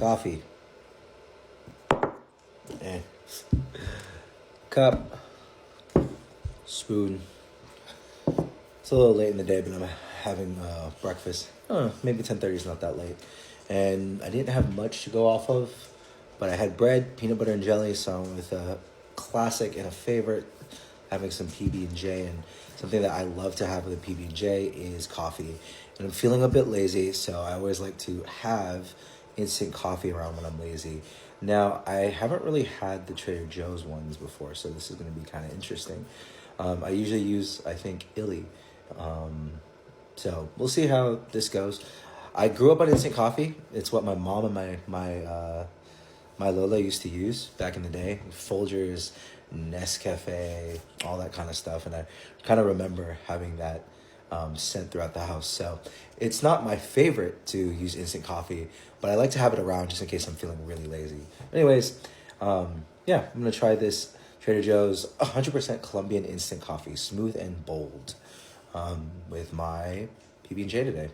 Coffee. And cup. Spoon. It's a little late in the day, but I'm having breakfast. Maybe 10:30 is not that late. And I didn't have much to go off of, but I had bread, peanut butter, and jelly. So I'm with a classic and a favorite, having some PB&J. And something that I love to have with a PB&J is coffee. And I'm feeling a bit lazy, so I always like to have instant coffee around when I'm lazy. Now, I haven't really had the Trader Joe's ones before, so this is going to be kind of interesting. I usually use, I think, Illy. So we'll see how this goes. I grew up on instant coffee. It's what my mom and my Lola used to use back in the day. Folgers, Nescafe, all that kind of stuff. And I kind of remember having that sent throughout the house. So it's not my favorite to use instant coffee, but I like to have it around just in case I'm feeling really lazy. Anyways, yeah, I'm going to try this Trader Joe's 100% Colombian instant coffee, smooth and bold, with my PB&J today.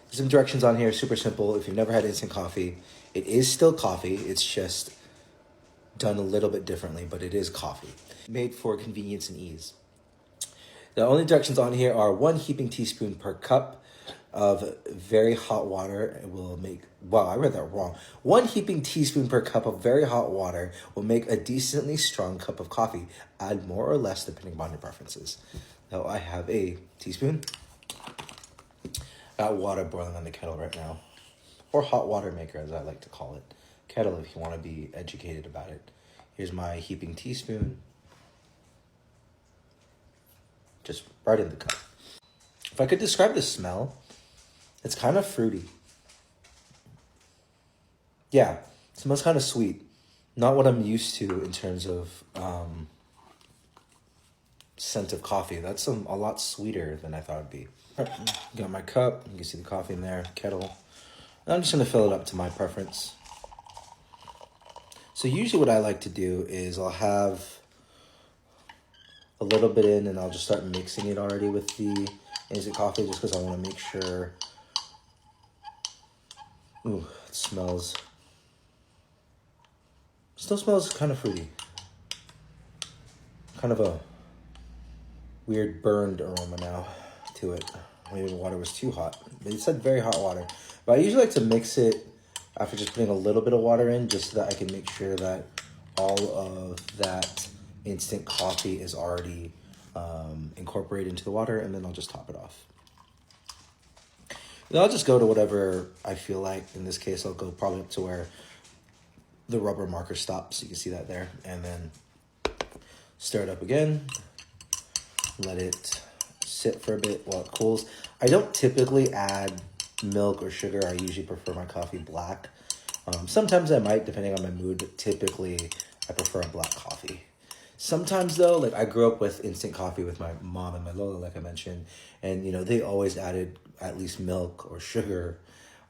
There's some directions on here, super simple. If you've never had instant coffee, it is still coffee. It's just done a little bit differently, but it is coffee. Made for convenience and ease. The only directions on here are 1 heaping teaspoon per cup of very hot water. It will make, wow, I read that wrong. 1 heaping teaspoon per cup of very hot water will make a decently strong cup of coffee. Add more or less depending upon your preferences. Now I have a teaspoon. Got water boiling on the kettle right now. Or hot water maker, as I like to call it. Kettle, if you want to be educated about it. Here's my heaping teaspoon. Just right in the cup. If I could describe the smell, it's kind of fruity. Yeah, it smells kind of sweet. Not what I'm used to in terms of scent of coffee. That's a lot sweeter than I thought it'd be. Got my cup. You can see the coffee in there. Kettle. And I'm just going to fill it up to my preference. So usually what I like to do is I'll have a little bit in and I'll just start mixing it already with the instant coffee just because I want to make sure. Ooh, it smells. Still smells kind of fruity. Kind of a weird burned aroma now to it. Maybe the water was too hot. But it said very hot water. But I usually like to mix it after just putting a little bit of water in just so that I can make sure that all of that instant coffee is already incorporated into the water, and then I'll just top it off. Then I'll just go to whatever I feel like. In this case, I'll go probably up to where the rubber marker stops. You can see that there. And then stir it up again. Let it sit for a bit while it cools. I don't typically add milk or sugar. I usually prefer my coffee black. Sometimes I might, depending on my mood, but typically I prefer a black coffee. Sometimes though, like I grew up with instant coffee with my mom and my Lola, like I mentioned, and you know, they always added at least milk or sugar.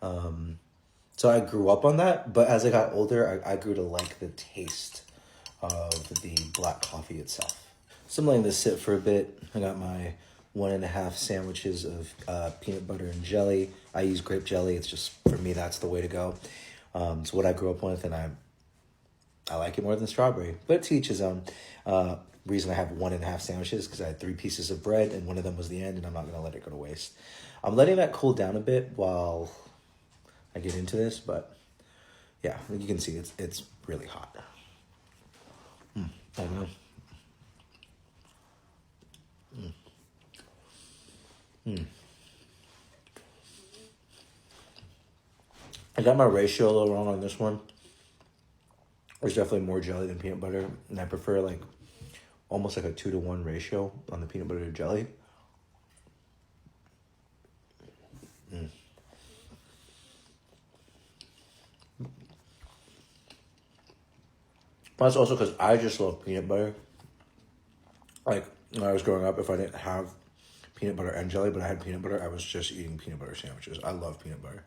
So I grew up on that, but as I got older, I grew to like the taste of the black coffee itself. So I'm letting this sit for a bit. I got my 1.5 sandwiches of peanut butter and jelly. I use grape jelly. It's just, for me, that's the way to go. It's what I grew up with, and I like it more than strawberry. But to each his own. Reason I have 1.5 sandwiches because I had 3 pieces of bread, and one of them was the end, and I'm not going to let it go to waste. I'm letting that cool down a bit while I get into this, but yeah, you can see it's really hot. I know. I got my ratio a little wrong on this one. There's definitely more jelly than peanut butter, and I prefer like almost like a 2-to-1 ratio on the peanut butter to jelly. That's also because I just love peanut butter. Like when I was growing up, if I didn't have peanut butter and jelly, but I had peanut butter, I was just eating peanut butter sandwiches. I love peanut butter.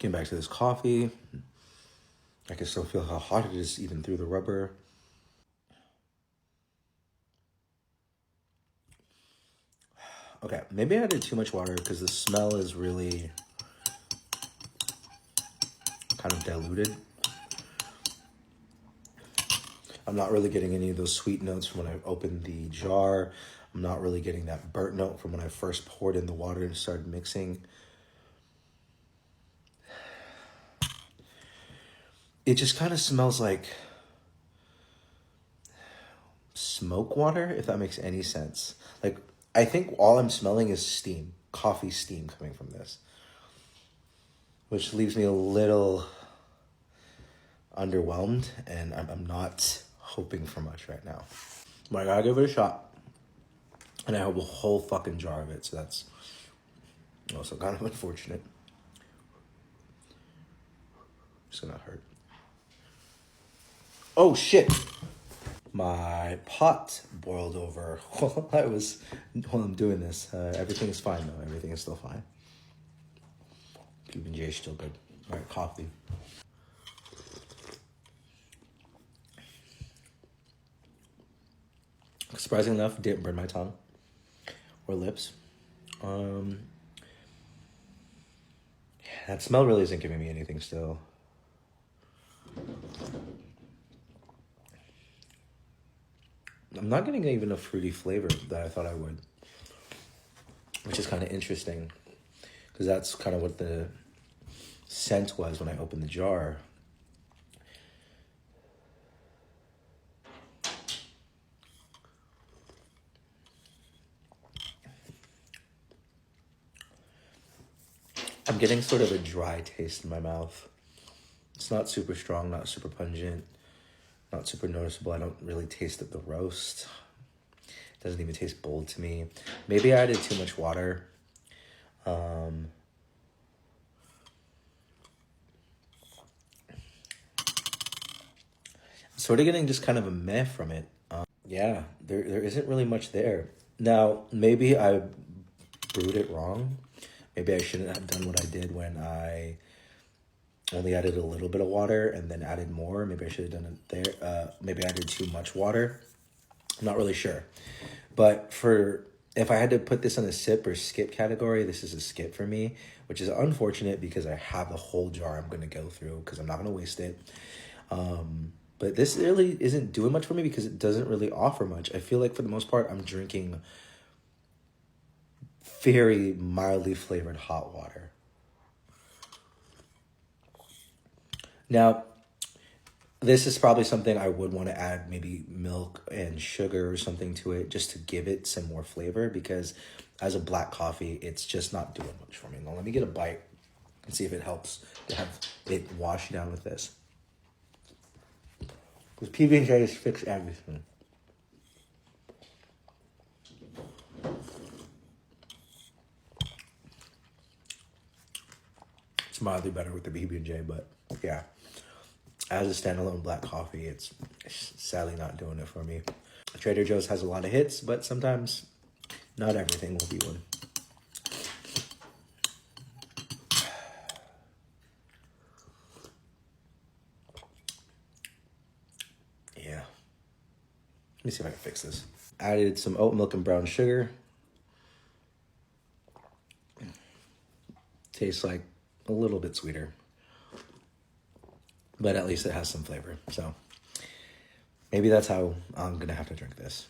Getting back to this coffee. I can still feel how hot it is even through the rubber. Okay, maybe I added too much water because the smell is really kind of diluted. I'm not really getting any of those sweet notes from when I opened the jar. I'm not really getting that burnt note from when I first poured in the water and started mixing. It just kind of smells like smoke water, if that makes any sense. Like, I think all I'm smelling is steam, coffee steam coming from this, which leaves me a little underwhelmed, and I'm not hoping for much right now. But I gotta give it a shot. And I have a whole fucking jar of it, so that's also kind of unfortunate. It's gonna hurt. Oh shit! My pot boiled over while I'm doing this. Everything is fine though. Everything is still fine. PB&J is still good. All right, coffee. Surprisingly enough, didn't burn my tongue or lips. That smell really isn't giving me anything still. I'm not getting even a fruity flavor that I thought I would, which is kind of interesting because that's kind of what the scent was when I opened the jar. I'm getting sort of a dry taste in my mouth. It's not super strong, not super pungent, not super noticeable. I don't really taste the roast. It doesn't even taste bold to me. Maybe I added too much water. Sort of getting just kind of a meh from it. Yeah, there isn't really much there. Now, maybe I brewed it wrong. Maybe I shouldn't have done what I did when I only added a little bit of water and then added more. Maybe I should have done it there. Maybe I added too much water. I'm not really sure. But if I had to put this on a sip or skip category, this is a skip for me, which is unfortunate because I have the whole jar I'm going to go through because I'm not going to waste it. But this really isn't doing much for me because it doesn't really offer much. I feel like for the most part, I'm drinking very mildly flavored hot water. Now, this is probably something I would want to add maybe milk and sugar or something to it just to give it some more flavor because as a black coffee, it's just not doing much for me. Now, let me get a bite and see if it helps to have it wash down with this. Because PB&J has fixed everything. It's mildly better with the PB&J, but yeah. As a standalone black coffee, it's sadly not doing it for me. Trader Joe's has a lot of hits, but sometimes not everything will be one. Yeah. Let me see if I can fix this. Added some oat milk and brown sugar. Tastes like a little bit sweeter. But at least it has some flavor. So maybe that's how I'm going to have to drink this.